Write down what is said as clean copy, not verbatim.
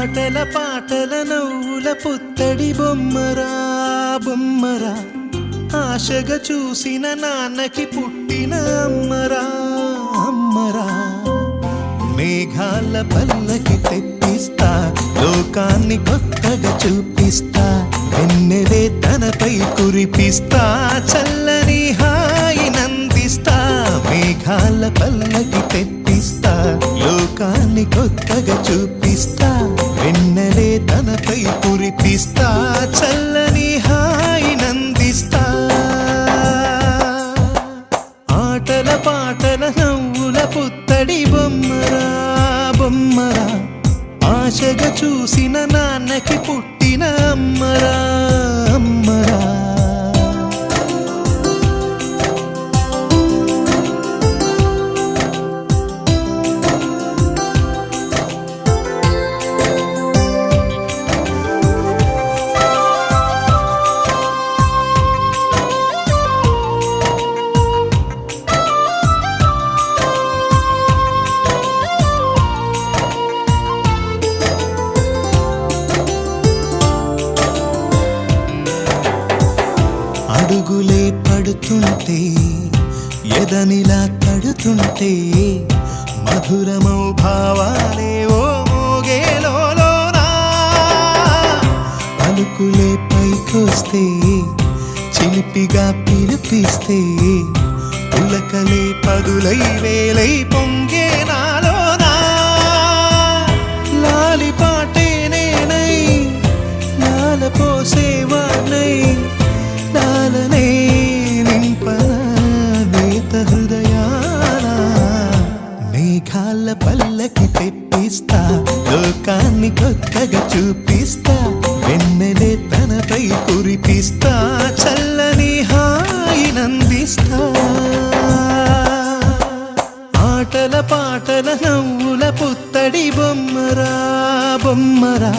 ఆటల పాటల నవ్వుల పుత్తడి బొమ్మరా బొమ్మరా, ఆశగా చూసిన నాన్నకి పుట్టిన అమ్మరా అమ్మరా. మేఘాల పల్లకి తెప్పిస్తా, లోకాన్ని కొత్తగా చూపిస్తా, వెన్నెలే తనపై కురిపిస్తా, చల్లని హాయి నందిస్తా. మేఘాల పల్లకి తెప్పిస్తా, లోకాన్ని కొత్తగా చూపిస్తా, వెన్నెలే తనపై కురిపిస్తా, చల్లని హాయి నందిస్తా. ఆటల పాటల నవ్వుల పుత్తడి బొమ్మరా బొమ్మరా, ఆశగా చూసిన నాన్నకి పుట్టిన అమ్మరా అమ్మరా. అడుగులే పడుతుంటే, ఎదనిలా తడుతుంటే, మధురమౌ భావాలే ఓ మోగేలోనా. పలుకులే పైకొస్తే, చిలిపిగా పిలిపిస్తే, ఉలకలే పదులై వేలై పొంగే నాలోనా. లాలిపాటే నేనై లాల పోసేవాణ్ణై, లాలనే నింపనా నేత హృదయాన. మేఘాల పల్లకి తెప్పిస్తా, లోకాన్ని కొత్తగా చూపిస్తా, వెన్నెలే తనపై కురిపిస్తా, చల్లని హాయి నందిస్తా. ఆటల పాటల నవ్వుల పుత్తడి బొమ్మరా బొమ్మరా,